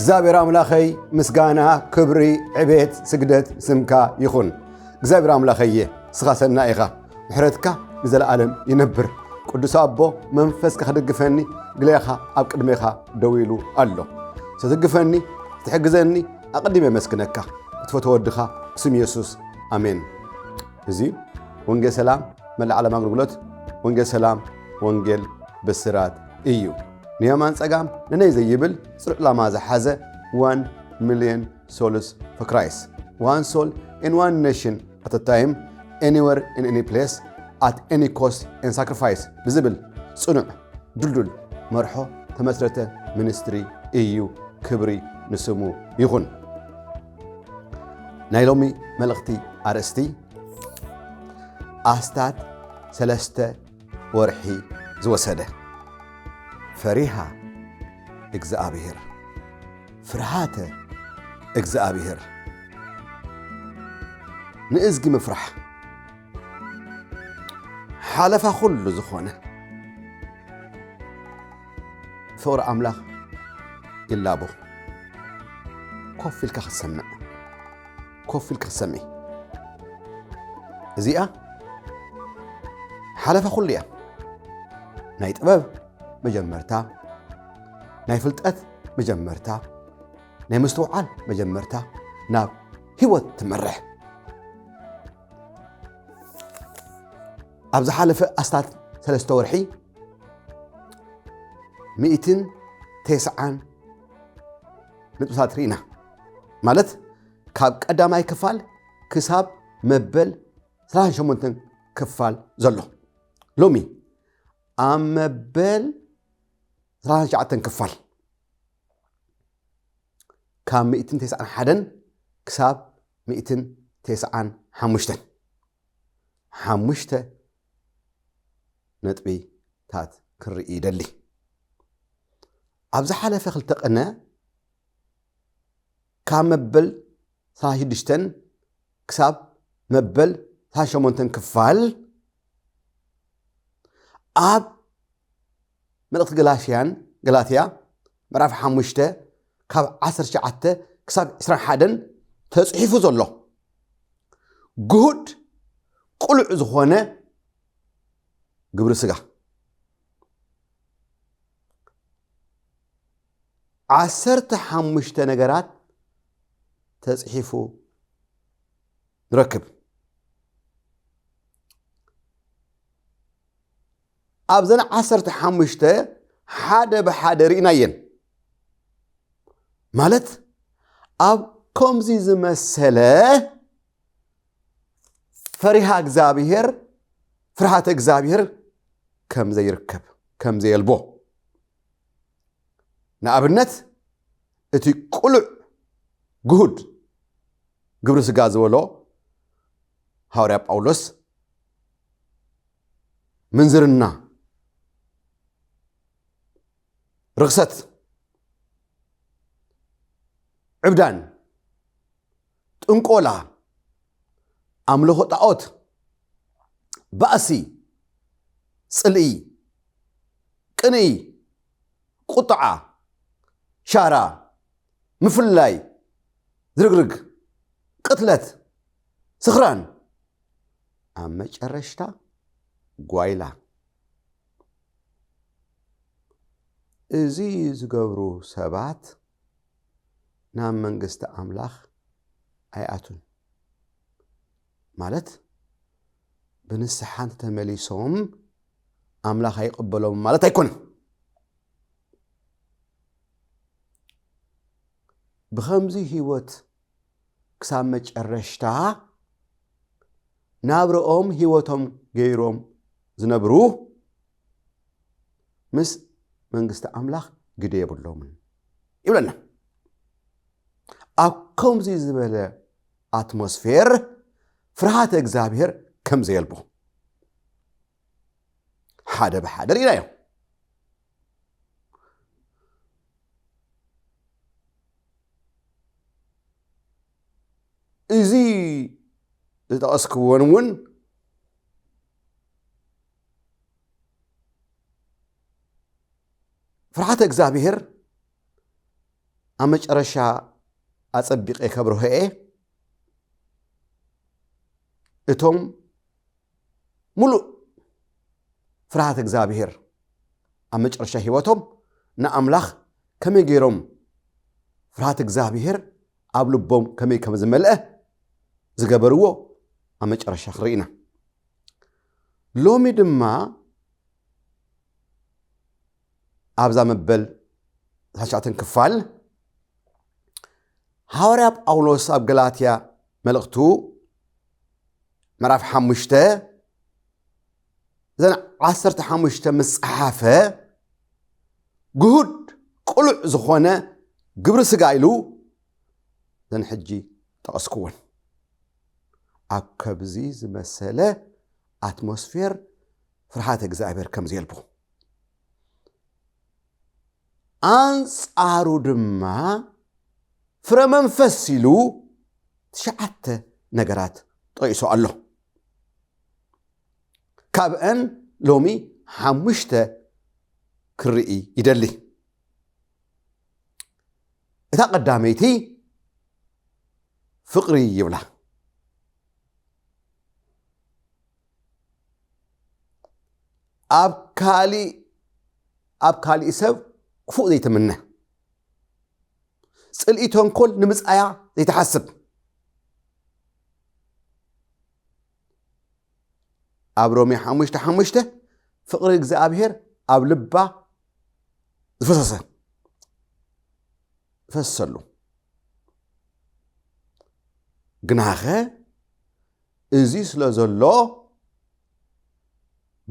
እግዚአብሔር አምላኸይ ምስጋና ክብሪ ዕቤት ስግደት ስምካ ይኹን እግዚአብሔር አምላኸየ ስኻሰና ኢኻ ምሕረትካ ንዘለዓለም ይነብር ቅዱስ አቦ መንፈስካ ክድግፈኒ ግለኻ ኣብ ቅድሜኻ ደው ኢሉ ኣሎ ስትግፈኒ ትሕግዘኒ ኣቅዲመ መስክነካ እትፈተወድኻ ስም ኢየሱስ አሜን እዚ ወንጌል ሰላም መልዓለም አገልግሎት ወንጌል ሰላም ወንጌል ብስራት እዩ ንየማን ጸጋም ንነይ ዘይብል ጽሩዕ ላማ ዝሓዘ 1 million souls for Christ. One soul in one nation at a time, anywhere in any place, at any cost and sacrifice. ብዝብል ጽኑዕ ድልዱል መርሖ ተመስረተ ሚኒስትሪ እዩ ክብሪ ንስሙ ይኹን ናይ ሎሚ መልእኽቲ ኣርእስቲ ኣስታት 3 ወርሒ ዝወሰደ ፈሪሃ እግዚአብሔር ፍርሃተ እግዚአብሔር ንእዝጊ መፍራሕ ሓለፋ ኩሉ ዝኾነ ፍቅሪ ኣምላኽ ይላቦ ኮፍ ኢልካ ክትሰምዕ ኮፍ ኢልካ ክትሰምዒ እዚኣ ሓለፋ ኩሉ እያ ናይ ጥበብ መጀመርታ ናይ ፍልጠት መጀመርታ ናይ ምስትውዓል መጀመርታ ናብ ህይወት ትመርሕ ኣብ ዝሓለፈ ኣስታት 3 ወርሒ 190 ንጥብታት ርኢና ማለት ካብ ቀዳማይ ክፋል ክሳብ መበል 38 ክፋል ዘሎ ሎሚ ኣብ መበል 39 ክፋል ካብ 191 ክሳብ 195 5 ነጥቢታት ክርኢ ይደሊ ኣብ ዝሓለፈ ክልተ ቀነ ካብ መበል 36 ክሳብ መበል 38 ክፋል ኣብ መልእኽቲ ገላትያ ምዕራፍ 5 ካብ 19 ክሳብ 21 ተጽሒፉ ዘሎ ጉሁድ ቁሉዕ ዝኾነ ግብሪ ስጋ 15 ነገራት ተጽሒፉ ንረክብ ኣብዘን 15 ሓደ ብሓደ ርኢናየን ማለት ኣብ ከምዚ ዝመሰለ ፈሪሃ እግዚአብሔር ፍርሃተ እግዚአብሔር ከም ዘይርከብ ከም ዘይልቦ ንኣብነት እቲ ቁሉዕ ጉሁድ ግብሪ ስጋ ዝበሎ ሐዋርያ ጳውሎስ ምንዝርና ርክሰት ዕብዳን ጥንቆላ ኣምልኾ ጣዖት ባእሲ ጽልኢ ቅንኢ ቁጥዓ ሻራ ምፍላይ ዝርግርግ ቅትለት ስኽራን ኣብ መጨረሽታ ጓይላ እዚ ዝገብሩ ሰባት ናብ መንግስቲ ኣምላኽ ኣይኣቱን ማለት ብንስሓን ተመሊሶም ኣምላኽ ኣይቅበሎም ማለት ኣይኮነን ብኸምዚ ህይወት ክሳብ መጨረሽታ ናብርኦም ህይወቶም ገይሮም ዝነብሩ ምስ መንግስቲ ኣምላኽ ግደ የብሎምን ይብለና ኣብ ከምዚ ዝበለ ኣትሞስፌር ፍርሃተ እግዚአብሔር ከም ዘየልቦ ሓደ ብሓደ ርኢናዮ እዚ ዝጠቐስክዎን እውን ፍርሃተ እግዚአብሔር أمجرشا أصبق كبره እቶም ሙሉእ ፍርሃት እግዚአብሔር ኣብ መጨረሻ ህይወቶም ንኣምላኽ ከመይ ገይሮም ፍርሃት እግዚአብሔር ኣብ ልቦም ከመይ ከም ዝመልአ ዝገበርዎ ኣብ መጨረሻ ክርኢና ሎሚ ድማ ኣብዛ መበል ታሻተን ክፋል ሐዋርያ ጳውሎስ ኣብ ገላትያ መልእኽቱ ምዕራፍ 5 ዘን 15 መጽሓፈ ጉሁድ ቁሉዕ ዝኾነ ግብሪ ስጋ ኢሉ ዘን ሕጂ ተቐስክዎን ኣብ ከብዚ ዝመሰለ ኣትሞስፌር ፍርሃት እግዚአብሔር ከም ዘልቦ አንጻሩ ድማ ፍረ መንፈስ ሲሉ ትሽዓተ ነገራት ጠቂሱ ኣሎ ካብአን ሎሚ 5 ክርኢ ይደሊ እታ ቀዳመይቲ ፍቅሪ ይብላ ኣብ ካሊ ሰብ ክፉእ ዘይትምነ ጽልኢ ተንኮል ንምጽኣያ ዘይተሓስብ ኣብ ሮሜ 5:5 ፍቅሪ እግዚአብሔር ኣብ ልባ ዝፈሰሉ ግናኸ እዚ ስለ ዘሎ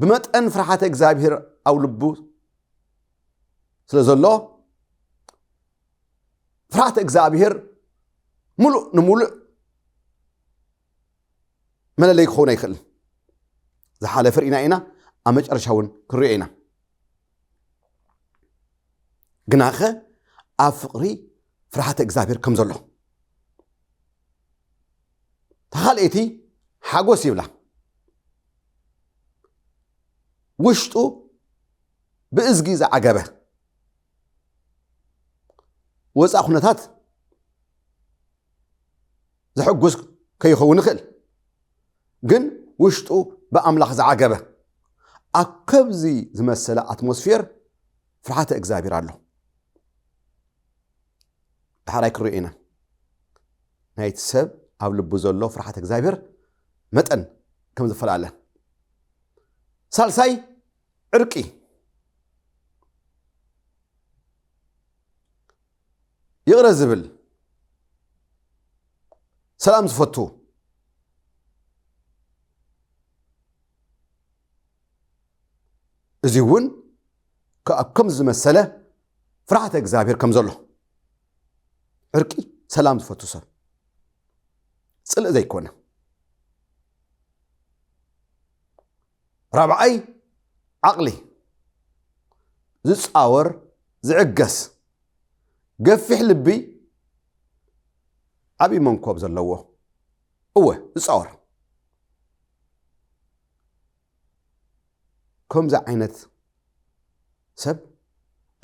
ብመጠን ፍርሃት እግዚአብሔር ኣብ ልቡ ስለ ዘሎ ፍርሃት እግዚአብሔር ሙሉእ ንሙሉእ መለለይ ክኾን ይኽእል ዝሓለፈ ርኢና ኢና ኣብ መጨረሻ እውን ክሪኦ ኢና ግናኸ ኣብ ፍቅሪ ፍርሃት እግዚአብሔር ከም ዘሎ ተኻልእቲ ሓጎስ ይብላ ውሽጡ ብእዝጊ ዝዓገበ ወፃእ ኩነታት ዝሕጉስ ከይኸውን ይኽእል ግን ውሽጡ በአምላኽ ዝዓገበ ኣብ ከብዚ ዝመሰለ ኣትሞስፌር ፍርሃት እግዚአብሔር ኣሎ ዳሕራይ ክሪኦ ኢና ናይቲ ሰብ ኣብ ልቡ ዘሎ ፍርሃት እግዚአብሔር መጠን ከም ዝፈላለ ሳልሳይ ዕርቂ ይቕረ ዝብል ሰላም ዝፈቱ እዚ እውን ከም ዝመሰለ ፍርሃት እግዚአብሔር ከም ዘሎ ዕርቂ ሰላም ዝፈቱ ሰብ ጽልእ ዘይኮነ ራብዓይ ዓቕሊ ዝጻወር ዝዕገስ ገፊሕ ልቢ ዓብይ መንኮብ ዘለዎ እወ ዝጻወር ከምዚ ዓይነት ሰብ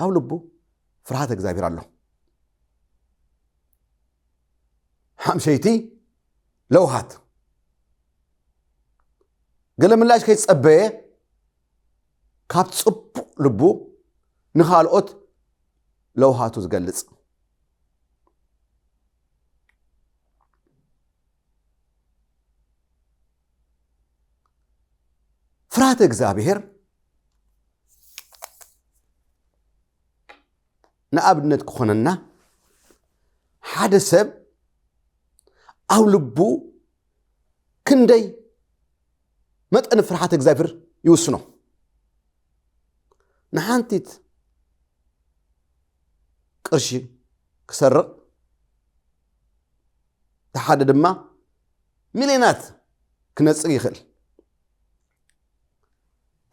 ኣብ ልቡ ፍርሃት እግዚአብሔር ኣሎ ሓምሸይቲ ለውሃት ገለ ምላሽ ከይጸበየ ካብ ጽቡቕ ልቡ ንኻልኦት ለውሃቱ ዝገልጽ ፍርሃት እግዚአብሔር ንኣብነት ክኾነና ሓደ ሰብ ኣብ ልቡ ክንደይ መጠን ፍርሃት እግዚአብሔር ይውስኖ ንሓንቲት ቅርሺ ክሰርቕ ተሓደ ድማ ሚልዮናት ክነጽግ ይኽእል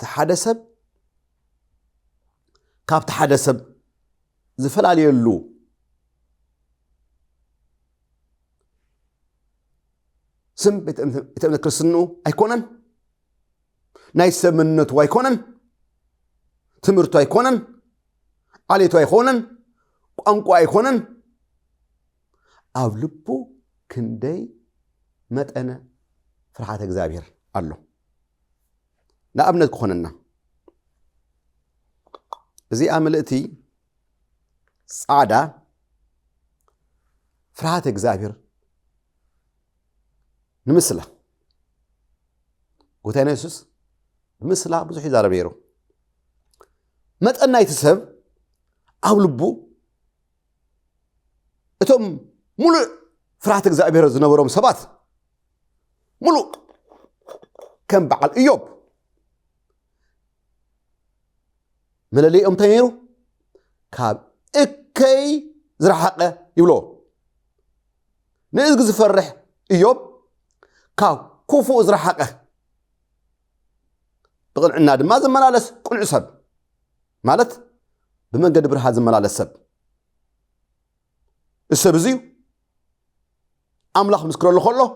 ተሓደ ሰብ ካብ ተሓደ ሰብ ዝፈላለየሉ ስም ቤተ እምነት ክርስትንኡ ኣይኮነን ናይ ሰብ መንነቱ ኣይኮነን ትምህርቱ ኣይኮነን ዓሌቱ ኣይኮነን ቋንቋ ኣይኮነን ኣብ ልቡ ክንደይ መጠነ ፍርሃተ እግዚአብሔር ኣሎ ንኣብነት ክኾነና እዚኣ መልእቲ ጻዕዳ ፍርሃተ እግዚአብሔር ንምስላ ጎታና ኢየሱስ ምስላ ብዙሕ ይዛረብ ነይሩ መጠን ናይቲ ሰብ ኣብ ልቡ እቶም ሙሉእ ፍርሃተ እግዚአብሔር ዝነበሮም ሰባት ሙሉእ ከም በዓል ኢዮብ መለለይኦም እንታይ ነይሩ ካብ እከይ ዝረሓቐ ይብሎ ንእዝጊ ዝፈርሕ ኢዮብ ካብ ክፉእ ዝረሓቐ ብቕንዕና ድማ ዝመላለስ ቁኑዕ ሰብ ማለት ብመንገዲ ብርሃን ዝመላለስ ሰብ السب زيو أملاخ مسكرو لخلو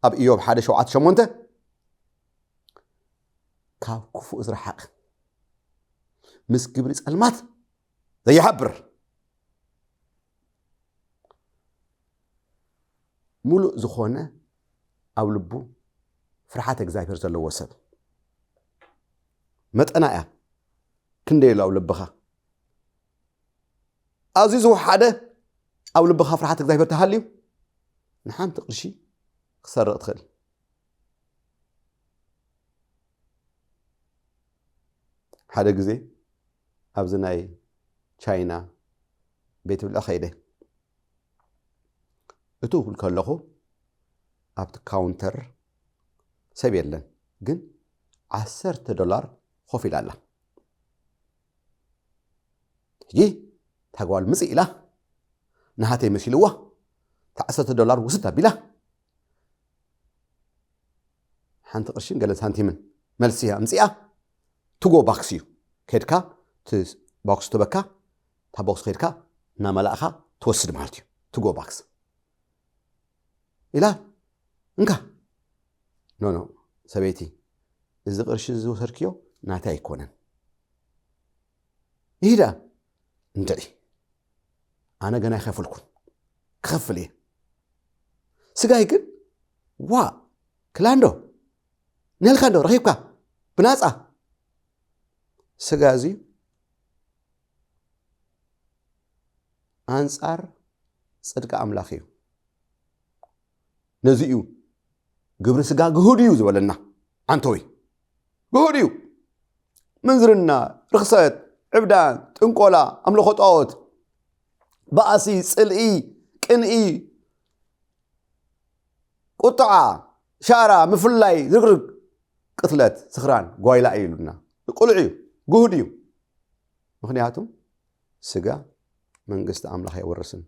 أب إيوب 1:7 كاب كفو إزرا حق مس كبريس المات زي حبر ملو زخونة أو لبو فرحات إجزاير زلوا وسب مت أنا كنديل أو لبخا عزيز وحده أو لبخا فرحات إجزاير تهليو نحن تقرشي خسر أدخل حدا جزء أبزناي تشاينا بيت الأخيرة أتوه الكلخو أبت كاونتر سبيلن جن $10 خوفي لالا يجي تقوال مسئلة نهاتي مسئلوه $10 وستة بلا حانت قرشين قالت هانتي من ملسيها مسئة تجو باكسيو كيدكا تس باكس تبكا تباكس كيدكا ناملاخا توسد مالتيو تجو باكس إلا انكا نو سبيتي إذا قرش زو سركيو ناتا يكونن إيدا انتدي أنا قنا يخاف لكم خف ليه سجايكن وا كلاندو نلخاندو رهيبكا بناسا سجازي أنصار صدق أملاخيو نزيو قبر سجا جهوديو زولنا عنتوي جهوديو منزرنا رخصت عبدان تنقولا أملخوت أوت بأسي سلئي كنئي قطعة شارع مفلاي زرق قتلت سخران قويلا أيلنا قلعيو جهوديو مخنياتهم سجا من قست أملاخ يورسن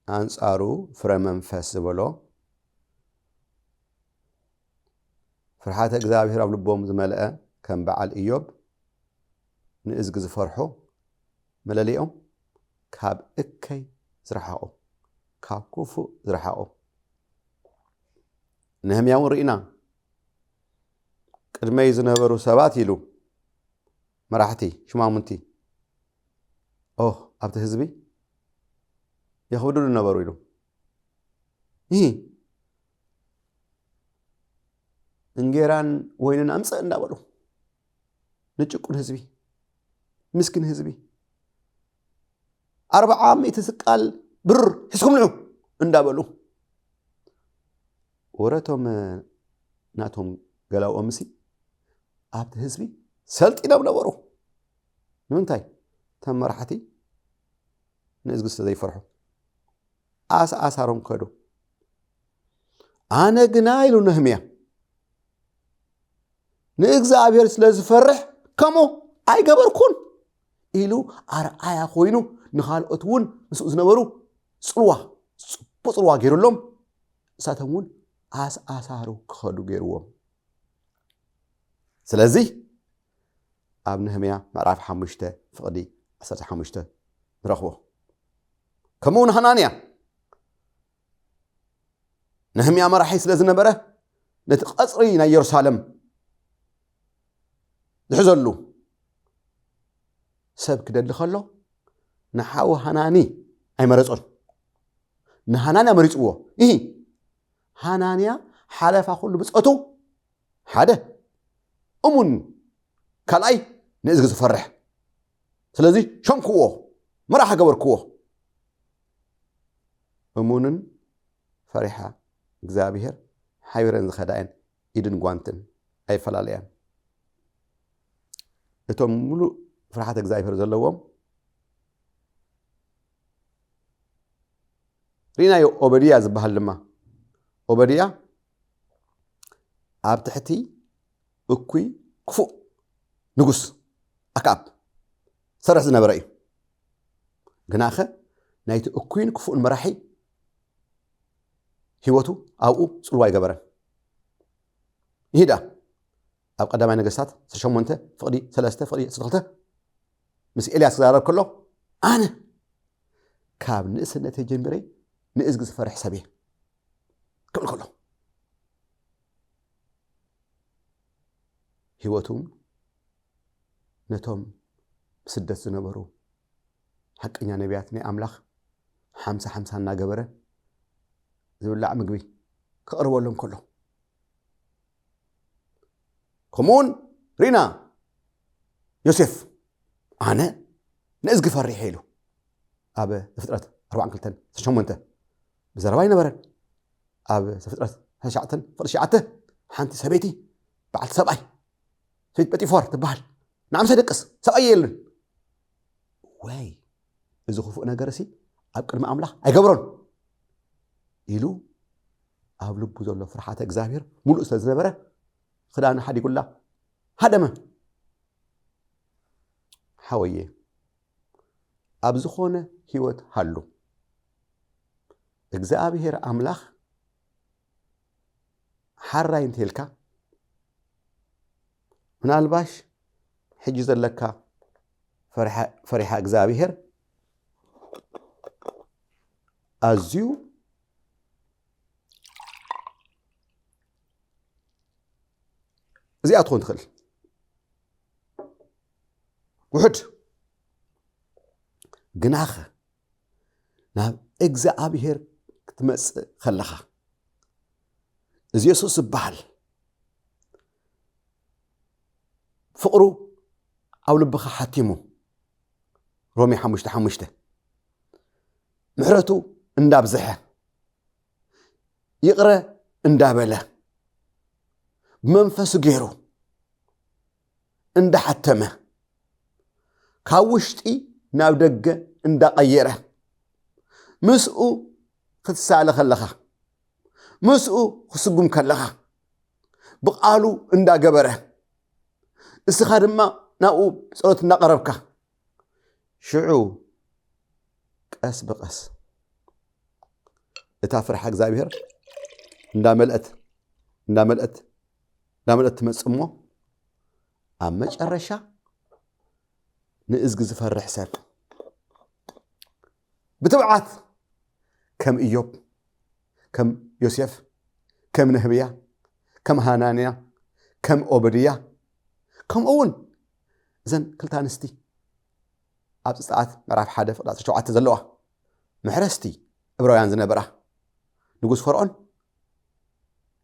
أنصارو فرمان فاسبلو فرحات إجزاء رب لبوم زملاء كان بعل إيوب نأزج فرحو ملاليهم كاب إكي زرحاو كاب كوفو زرحاو نهم يوم رئينا قد ما يزنبرو سبات يلو مراحتي شو ما منتي أبت هزبي ياخدوا لنا نبرو يلو انجيران وينن أمس اندابلو نجكون هزبي مسكين هزبي 400 سقال بر حسكم لهم اندابلو ورتهم ناتهم قالوا أمسي أبت هزبي سلت إلى بنورو نونتاي تم راحتي نزقس زي فرحو آسارهم كدو أنا جنايلو نهمية نإجزابير سلاز فرح كمو أي قبر كون إلو أرأي خوينو نخال أتون مسؤول نبرو صلوة غير لهم ساتمون آسارو كدو غيروهم سلازي أب نهمية معرف حمشته فقدي أساس حمشته نرخوه كمون هنانيا نهمية ما راح يسلز نبره نتقصري نا يرسالم زحزلو سب كده اللي خلو نحاو هناني أي مرزون نهانانيا مريصو إيه هنانيا حلفا كله بصوتو حدا أمون كلاي نزغ زفرح سلازي شنكو مرح غبركو أمونن فرحة እግዚአብሔር حيرن زخداين إيدن غوانتن أي فلاليان እቶም ሙሉ ፍርሃት እግዚአብሔር ዘለዎም ሪናዮ ኦበዲያ ዝበሃል ድማ ኦበዲያ ኣብ ትሕቲ እኩይ ክፉእ ንጉስ ኣክዓብ ሰርሕ ዝነበረ እዩ ግናኸ ናይቲ እኩይን ክፉእን መራሒ ህይወቱ ኣብኡ ፅልዋ ይገበረን ይሄዳ ኣብ ቀዳማይ ነገስታት 8 ፍቕዲ 3 ፍቕዲ 12 ምስ ኤልያስ ዝዛረብ ከሎ ኣነ ካብ ንእስነት ጀሚረ ንእዝጊ ዝፈርሕ ሰብ እየ ክብል ከሎ ህይወቱም ነቶም ስደት ዝነበሩ ሓቀኛ ነቢያት ናይ ኣምላኽ 50 እናገበረ ዝብላዕ ምግቢ ከቕርበሎም ከሎ كمون رينا يوسف أنا نأزق فري حيلو أبا فترة 4 كلتن 8 بزرباي نبرن أبا فترة هشعتن فرشعته حنتي سبيتي بعد سبعي سيد بتي فور تبال نعم صدقس سبعي يلن واي إذا خفوا أنا جرسي أبقى ما أملاح أيقبرون يلو أبلو بوزولو فرحات إجزاهير مول أستاذ نبره خدانا حد يقول لا هذا ما حويه أبزخونه هيوت هلو እግዚአብሔር አምላኽ حراين تلك ምናልባሽ ሕጂ ዘለካ ፈሪሃ እግዚአብሔር ኣዝዩ እዚኣ ትኾን ትኽእል ውሕድ ግናኸ ናብ እግዚአብሔር ክትመጽእ ከለኻ እዚ ኢየሱስ ዝበሃል ፍቅሩ ኣብ ልብኻ ሓቲሙ ሮሜ 5:5 ምሕረቱ እንዳብዝሐ ይቕረ እንዳበለ መንፈሱ ገይሩ እንዳሓተመ ካብ ውሽጢ ናብ ደገ እንዳቀየረ ምስኡ ክትሳለ ከለኻ ምስኡ ክስጉም ከለኻ ብቃሉ እንዳገበረ እስኻ ድማ ናኡ ጸሎት እንዳቀረብካ ሽዑ ቀስ በቀስ እታ ፍርሃ እግዚአብሔር እንዳመልአት ትመጽሞ ኣብ መጨረሻ ንእዝጊ ዝፈርሕ ሰብ ብትብዓት ከም ኢዮብ ከም ዮሴፍ ከም ነህብያ ከም ሃናንያ ከም ኦበድያ ከም እውን እዘን ክልተ ኣንስቲ ኣብ ዘጸአት ምዕራፍ 1:7 ዘለዋ ምሕረስቲ ዕብራውያን ዝነበራ ንጉስ ፈርዖን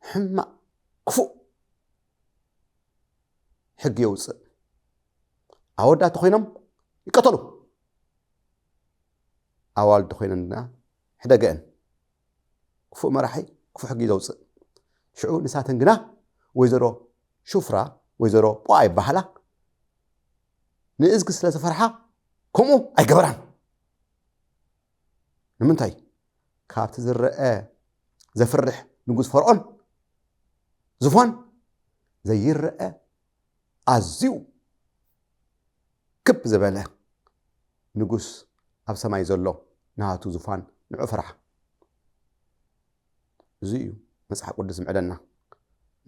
ሕማቅ ክፉእ ሕጊ የውፅእ ኣወዳት ኮይኖም ይቀተሉ ኣዋልድ ኮይነንና ሕደገአን ክፉእ መራሒ ክፉእ ሕጊ ዘውፅእ ሽዑ ንሳተን ግና ወይዘሮ ሹፍራ ወይዘሮ ጳ ይባሃላ ንእዝጊ ስለ ዝፈርሓ ከምኡ ኣይገበራን ንምንታይ ካብቲ ዝረአ ዘፍርሕ ንጉስ ፈርዖን ዝፎን ዘይረአ ኣዝዩ ክብ ዝበለ ንጉስ ኣብ ሰማይ ዘሎ ናቱ ዝፋን ንዑ ፍርሓ እዚ እዩ መጽሓፍ ቅዱስ ዝምዕደና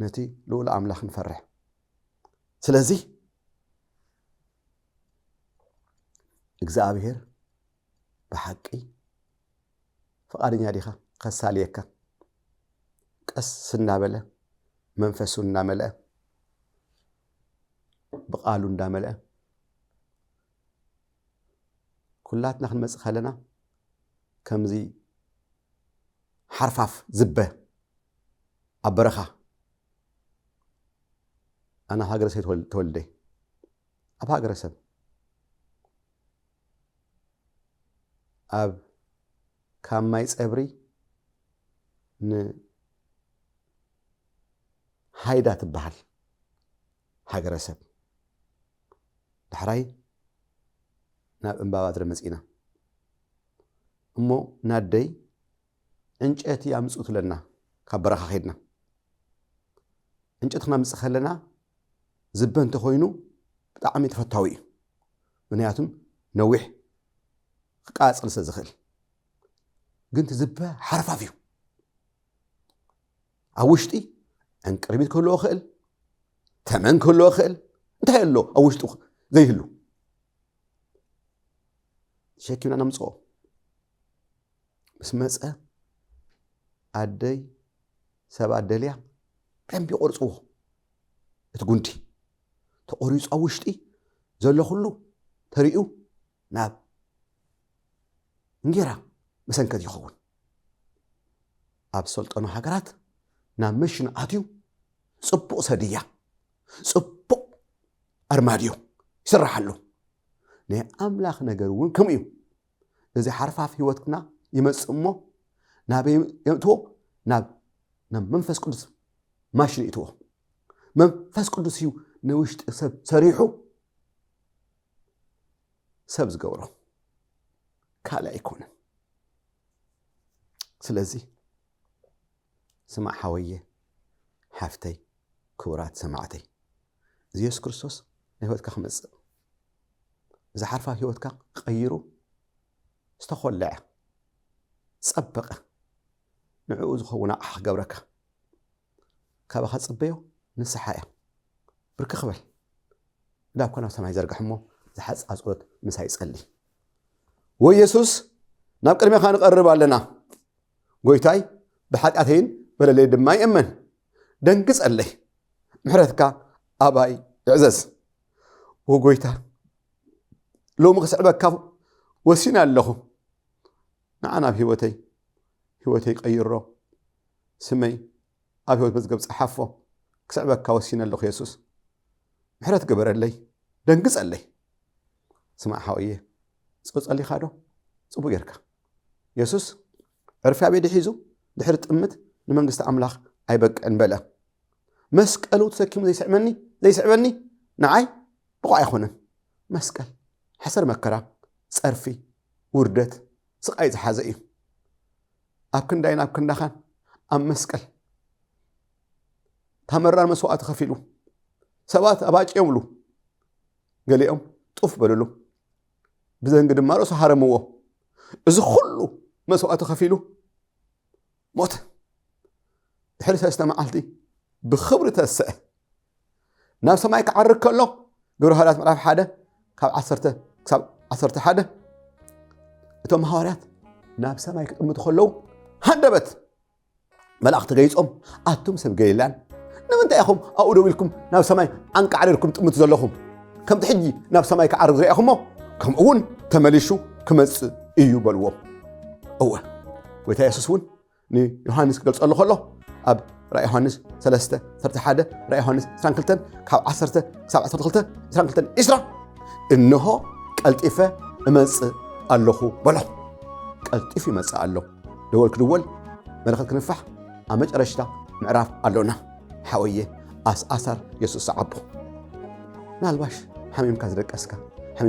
ነቲ ልኡል ኣምላኽ ንፈርሕ ስለዚ እግዚአብሔር ብሓቂ ፈቃደኛ ዲኻ ከሳልየካ ቀስ እናበለ መንፈሱ እናመልአ ብቃሉ እንዳመልአ كلاتنا خنمص خلنا كمزي حرفاف زبه أبرخة أنا هاجر سيد تولدي أب هاجر سب أب كم ما يسأبري ن هيدا تبحل هاجر سب دحراي ناب إنبابات رمزينا أمو نادي انجأتي أمسؤت لنا كبرخة خيدنا انجأتنا مسخلنا زبان تخوينو بطعمي تفتاوي منياتم نوح قاص قلس زخل قنت زبا حرفا فيو اوشتي ان قربيت كله خيل تمن كله خيل انت هلو اوشتو زي هلو شكينا نمصو بس مسأ عدي سبع دليا كم بيقرصوه تقولتي تقريص اوشتي زلو كله تريقو ناب نجرا مسنكت يخون اب سلطانو هاجرات ناب مشن اتيو صبو سديا صبو ارماديو يسرحلو ني املاخ ነገር ውን ከምዩ እዚ حرفاف ህይወትና ይመጽሞ ናብ የምትዎ ናብ መንፈስ ቅዱስ ማሽን ይትዎ መንፈስ ቅዱስ እዩ ንውሽጥ ሰብ ሰሪሑ ሰብ ዝገብሮ ካላ ይኮነ ስለዚህ ስማዕ ሓወየ ሓፍተይ ክብራት ሰማዕተይ ኢየሱስ ክርስቶስ ህይወትካ ክመጽእ إذا حرفا هيوتك قيرو استخلع صبق نعوز خونا قبرك كابا خصبيو نسحايا برك خبل لا كنا سماي زرغحمو زحص اصوت مساي صلي ويسوس ناب قدمي خان قرب علينا غويتاي بحقاتين بللي دما يمن دنقص علي محرتك اباي عزز وغويتا لو مخسعبك وسينا له نعنا بهوتي قيرو سمي ابي هوت مزغب صحافو كسعبك وسينا له يسوس محرت قبر لي دنقص علي سمع حويه صصلي خادو صبو يركا يسوس عرفا بيد حيزو دحر طمت لمنغست املاح ايبق انبلا مسقلو تسكيم زي سعبني نعاي بقى يخونه مسقل حسر مكرا صرفي وردت سقاي زحازئ أبكن داين أبكن دخان أم مسكل تمرر مسوات خفيلو سبات أباج يملو قال يوم طف بللو بزن قد ما رأسه حرموه إذا خلو مسوات خفيلو موت حرس استمع عهدي بخبرة السئة ناس ما يكعرك له قولوا هلات ملاف حدا كاب عصرت حدا اتوم حواريات ناب سماي كتم تخلو هندبت ملاخ تغيصهم اتوم سب جيلان نمنت ياخم اقولوا لكم ناب سماي انق عليكم تمت زلخم كم تحجي ناب سماي كعرض زيكم كم اون تمليشو كمص ايو بلو او وتا يسوسون ني يوحنس قلص الله خلو اب راي يوحنس 3:31 راي يوحنس 12 كاب 10:12 12 اسرا إنه قلطفه امص الله بلا قلطف يمص الله دول كدول ملخت كنفح امجرشتا معراف اللونا حويه اساسر يسوس عبو نالباش حميم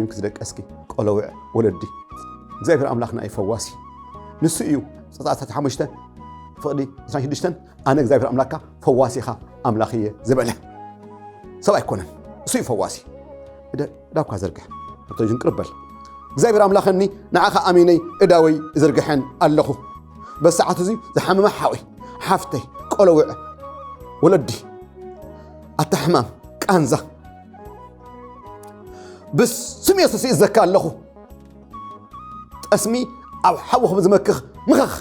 كزدقسكي قلوع ولدي እግዚአብሔር አምላክና አይፈዋሲ ንስዩ ጸጻታት ሓሙሽተ ፍቅዲ 26 አነ እግዚአብሔር አምላካ ፈዋሲኻ አምላኽየ ዝበለ ሰብ አይኮነን እሱ ይፈዋሲ ዳብካ ዘርግሕ ተጅን ቅርበል እግዚአብሔር አምላኽኒ ንዓኻ አሚነይ እዳወይ ዝርግሕን ኣለኹ በሰዓት እዚ ዝሓመመ ሓዊ ሓፍተይ ቆለውዕ ወለዲ አተሕማም ቃንዛ بس سمي يسوس يزكى الله اسمي او حوخ بزمكخ مخخ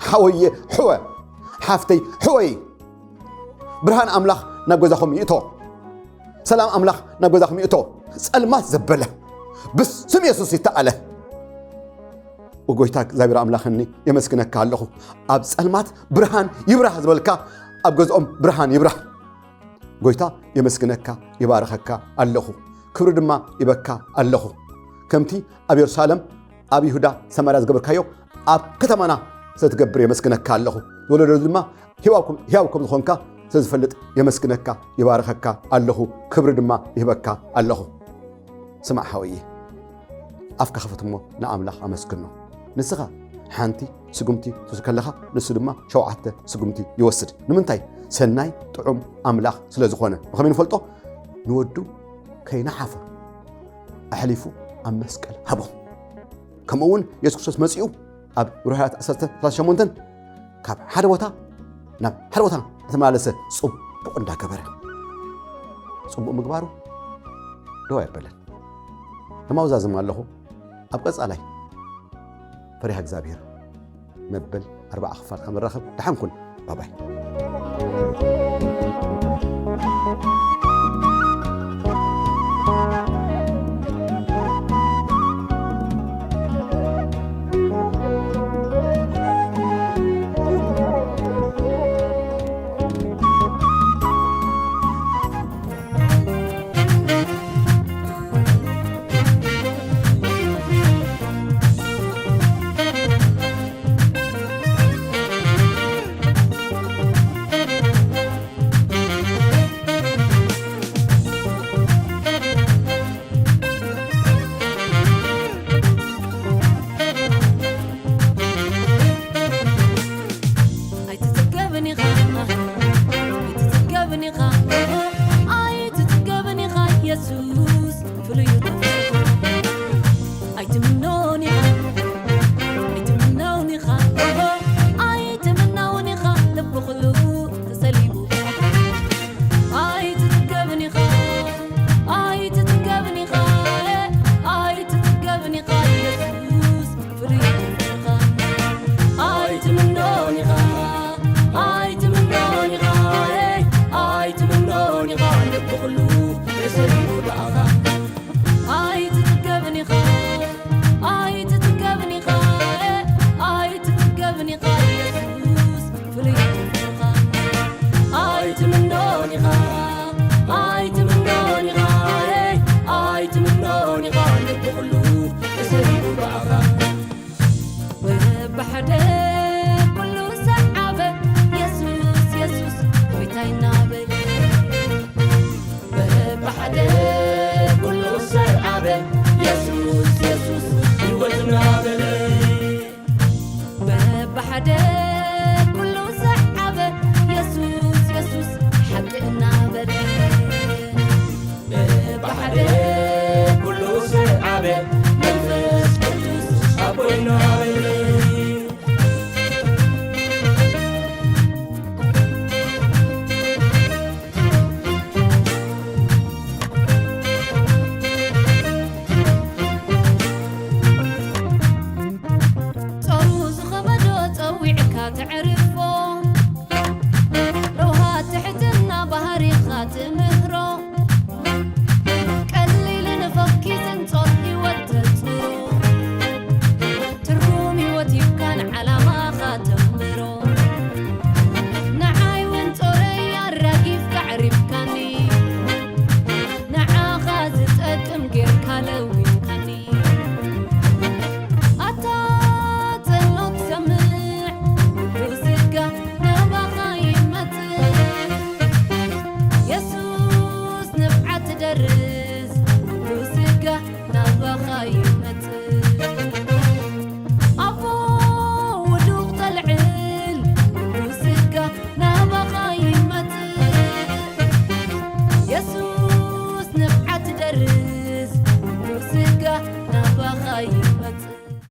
حويه حوى حافتي حوي برهان املاخ نغوزاخم يتو سلام املاخ نغوزاخم يتو سلمات زبله بس سمي يسوس يتعاله ወጎይታ እግዚአብሔር አምላኽኒ የመስግነካ ኣለኹ ኣብ ጸልማት ብርሃን ይብራህ ዝበልካ ኣብ ገዝኦም ብርሃን ይብራህ ጎይታ የመስግነካ ይባረኸካ ኣለኹ ክብሪ ድማ ይበካ ኣለኹ ከምቲ ኣብ ኢየሩሳሌም ኣብ ይሁዳ ሰማርያ ዝገበርካዮ ኣብ ከተማና ስትገብር የመስግነካ ኣለኹ ወለዶ ድማ ሕያው ከም ዝኾንካ ስለዝፈልጥ የመስግነካ ይባረኸካ ኣለኹ ክብሪ ድማ ይህበካ ኣለኹ ስማዕ ሓወየ ኣፍካ ኸፈትሞ ንኣምላኽ ኣመስግኖ ንስኻ ሓንቲ ስጉምቲ ትወስድ ንሱ ድማ 7 ስጉምቲ ይወስድ ንምንታይ ሰናይ ጥዑም ኣምላኽ ስለ ዝኾነ ከመይ ንፈልጦ ንወዱ ከይናሓፈ ኣሕሊፉ ኣብ መስቀል ሃቦ ከምኡውን ኢየሱስ ክርስቶስ መጺኡ ኣብ ሮሃያት 18 ካብ ሓደ ቦታ ናብ ሓደ ቦታ ተመላለሰ ጽቡቕ እንዳገበረ ጽቡቕ ምግባሩ ደው አይበለን ለማውዛዝም ኣለኹ ኣብ ቀጻላይ ፈሪሃ እግዚአብሔር መበል 4 ክፋል ከምረኸብ ድሓንኩን ባባይ Jesus, follow you. I don't know.